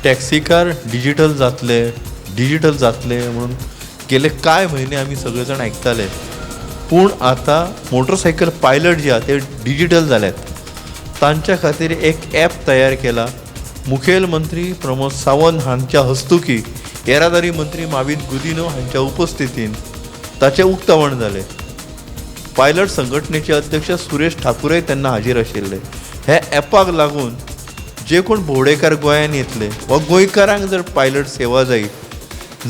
Taxi car digital जातले म्हणून गेले काय महिने आम्ही सगळेजण आयकताले, पूण आता मोटरसायकल पायलट जे आहा ते डिजिटल जाल्यात. तांच्या खातीर एक ॲप तयार केला. मुखेलमंत्री प्रमोद सावंत हांच्या हस्तुकी येरादारी मंत्री माविन गुदिन्हो हांच्या उपस्थितीन ताचें उक्तावण जालें. पायलट संघटनेचे अध्यक्ष सुरेश ठाकूरय तेन्ना हाजीर आशिल्ले. हे ॲपाक लागून जे कोण भोंवडेकार गोंयांत येतले वा गोंयकारांक जर पायलट सेवा जाय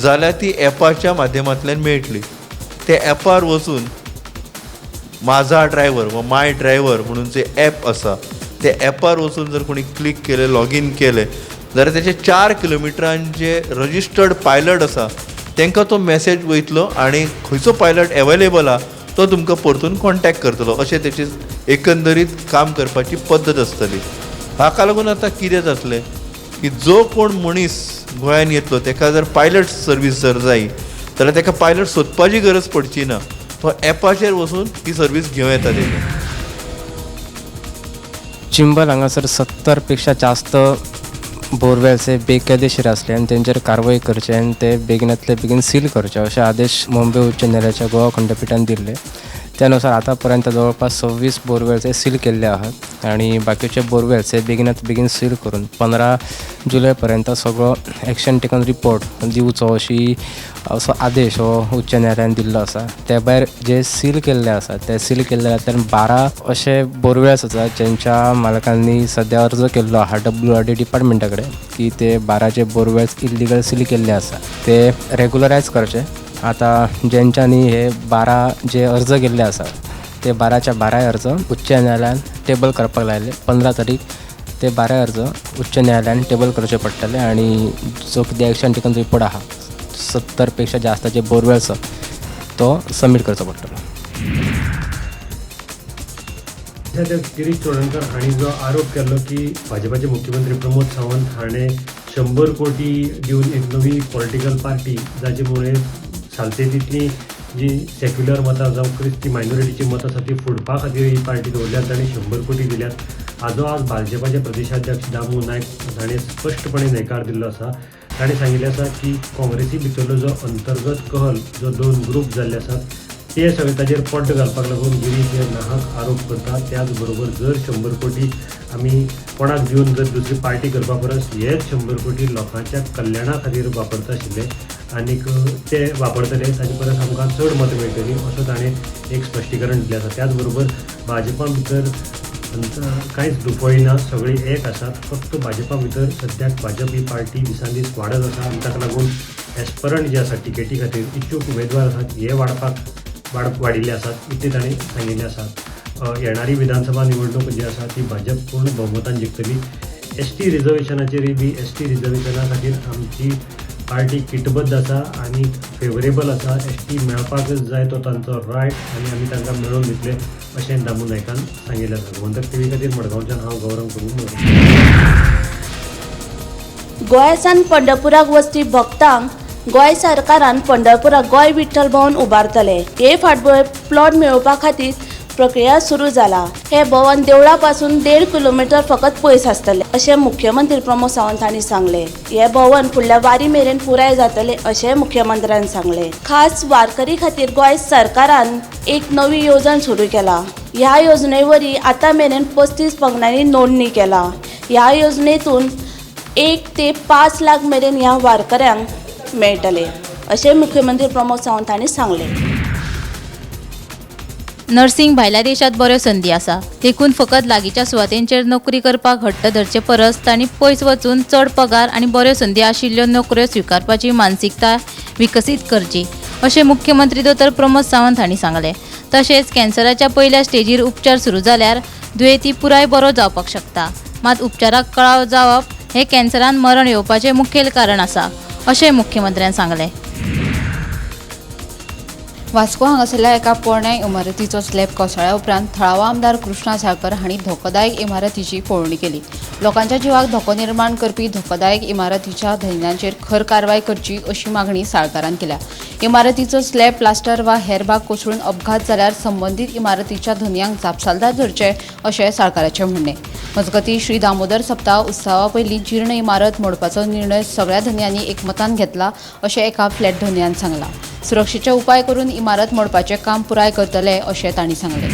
जाल्यार ती ॲपाच्या माध्यमांतल्यान मेळटली. त्या ॲपार वचून माझा ड्रायव्हर वा माय ड्रायव्हर म्हणून जे ॲप आसा त्या ॲपार वचून जर कोणी क्लिक केलें, लॉगीन केलें जाल्यार तेचे 4 किलोमिटरांत जे रजिस्टर्ड पायलट आसा तांकां तो मॅसेज वयतलो आनी खंयचो पायलट अवेलेबल आहा तो तुमकां परतून कॉन्टॅक्ट करतलो. अशें तेची एकंदरीत काम करपाची पद्दत आसतली. हाका लागून आतां कितें जातलें की जो कोण मनीस गोंयांत येतलो ताका जर पायलट सर्वीस जर जाय जाल्यार ताका पायलट सोदपाची गरज पडची ना. तो ॲपाचेर वचून ही सर्वीस घेवं येता तेणी. चिंबल हांगासर 70 पेक्षा जास्त बोरवेल्स हे बेकायदेशीर असले आणि त्यांचेर कारवाई करचे आणि ते बेगिनातले बेगीन सील करचे असे आदेश मुंबई उच्च न्यायालयाच्या गोवा खंडपीठान दिले. त्यानुसार आतापर्यंत जवळपास 26 बोरवेल्स हे सील केल्ले आहात आणि बाकीचे बोरवेल्स हे बेगिनात बेगीन सील करून 15 जुलयपर्यंत सगळो एक्शन टेकन रिपोर्ट दिवचो असो आदेश हो उच्च न्यायालयान दिल्लो आसा. त्या भायर जे सील केल्ले आसा ते सील केल्ल्यातल्यान 12 असे बोरवेल्स आसात ज्यांच्या मालकांनी सध्या अर्ज केल्लो आहा WRD डिपार्टमेंटा कडेन की ते 12 बोरवेल्स इल्लिगल सील केल्ले आसा ते रेगुलरायज करचे. आता ज्यांच्यांनी हे 12 जे अर्ज केल्ले आसा ते 12च्या 12 अर्ज उच्च न्यायालयान टेबल करपाक लायले. 15 तारीख ते 12 अर्ज उच्च न्यायालयान टेबल करचे पडटले आणि जो कितें एक्शन टेकन रिपोर्ट आहा 70 पेक्षा जास्त जे बोरवेल्स तो सबमीट करचो पडटलो. गिरीश चोडणकर हांणी जो आरोप केलो की भाजपाचे मुख्यमंत्री प्रमोद सावंत हाणें 100 कोटी दिवन एक नवी पॉलिटिकल पार्टी जाचे सालसेतींतली जी सेक्युलर मतां जावं क्रिस्ती मायनॉरिटीची मतां आसा ती फोडपा खातीर ही पार्टी दवरल्यात आनी 100 कोटी दिल्यात. हाजो आज भाजपाचे प्रदेशाध्यक्ष दामू नायक हाणें स्पश्टपणे न्हयकार दिल्लो आसा. ताणें सांगिल्लें आसा की काँग्रेसी भितरलो जो अंतर्गत कहल जो 2 ग्रूप जाल्ले आसात ते सगळे ताजेर पड्ड घालपाक लागून गिरीश हे नाहक आरोप करतात. त्याच बरोबर जर 100 कोटी आमी कोणाक दिवन जर दुसरी पार्टी करपा परस हेच 100 कोटी लोकांच्या कल्याणा खातीर वापरता आशिल्ले आनीक ते वापरतले ताजे परस आमकां चड मतां मेळटलीं असो ताणें एक स्पश्टीकरण दिलें आसा. त्याच बरोबर भाजपा भितर कांयच दुफळी ना, सगळीं एक आसात. फक्त भाजपा भितर सद्याक भाजप ही पार्टी दिसान दीस वाडत आसा आनी ताका लागून एस्परंट जे आसात टिकेटी खातीर इच्छूक उमेदवार आसात हे वाडिल्ले आसात इतले ताणें सांगिल्ले आसात. येणारी विधानसभा निवडणूक जी आसा ती भाजप पूर्ण भोवमतान जिखतली. ST रिजर्वेशनाचेरय बी ST रिजर्वेशना खातीर आमची पार्टी किटबद्द आसा आनी फेवरेबल आसा. ST मेळपाकच जाय तो तांचो रायट आनी आमी तांकां मेळोवन दितले अशें दामू नायकान सांगिल्लें आसा. गोंधक TV खातीर मडगांवच्यान हांव गौरव करून. गोंयासान पंढरपुराक वचपी भक्तांक गोंय सरकारान पंढरपुराक गोंय विठ्ठल भवन उबारतले. हे फाटभुंयेर प्लॉट मेळोवपा खातीर प्रक्रिया सुरू जाला. हे भवन देवळा पासून 1.5 किलोमीटर फकत पयस आसतले अशें मुख्यमंत्री प्रमोद सावंत हांणी सांगले. हे भवन फुडल्या वारी मेरेन पुराय जातले अशें मुख्यमंत्र्यान सांगले. खास वारकरी खातीर गोंय सरकारान एक नवी येवजण सुरू केला. ह्या योजने वरवीं आतां मेरेन 35 पंगडांनी नोंदणी केला. ह्या योजनेतून 1 ते 5 लाख मेरेन ह्या वारकऱ्यांक मेळटले अशें मुख्यमंत्री प्रमोद सावंत हांणी सांगले. नर्सिंग भायल्या देशांत बऱ्यो संदी आसा देखून फकत लागींच्या सुवातेंचेर नोकरी करपाक हट्ट धरचे परस तांणी पयस वचून चड पगार आनी बऱ्यो संदी आशिल्ल्यो नोकऱ्यो स्विकारपाची मानसिकता विकसीत करची अशें मुख्यमंत्री दोतोर प्रमोद सावंत हांणी सांगलें. तशेंच कॅन्सराच्या पयल्या स्टेजीर उपचार सुरू जाल्यार दुयेंती पुराय बरो जावपाक शकता. मात उपचाराक कळाव जावप हें कॅन्सरान मरण येवपाचें मुखेल कारण आसा अशें मुख्यमंत्र्यान सांगलें. वास्को हांगासरल्या एका पोरण्या इमारतीचो स्लॅब कोसळ्ळ्या उपरांत थळावो आमदार कृष्णा साळकर हांणी धोकोदायक इमारतीची पळोवणी केली. लोकांच्या जिवाक धोको निर्माण करपी धोकोदायक इमारतीच्या धंद्यांचेर खर कारवाय करची अशी मागणी साळकारान केल्या. इमारतीचो स्लॅब प्लास्टर वा हेर भाग कोसळून अपघात जाल्यार संबंदीत इमारतीच्या धन्यांक जापसालदार धरचे अशें साळकाराचें म्हणणें. मजगतीं श्री दामोदर सप्ताह उत्सवा पयलीं जीर्ण इमारत मोडपाचो निर्णय सगळ्या धन्यांनी एकमतान घेतला अशें एका फ्लॅट धन्यान सांगलां. सुरक्षेचे उपाय करून इमारत मोडपाचें काम पुराय करतले अशें तांणी सांगलें.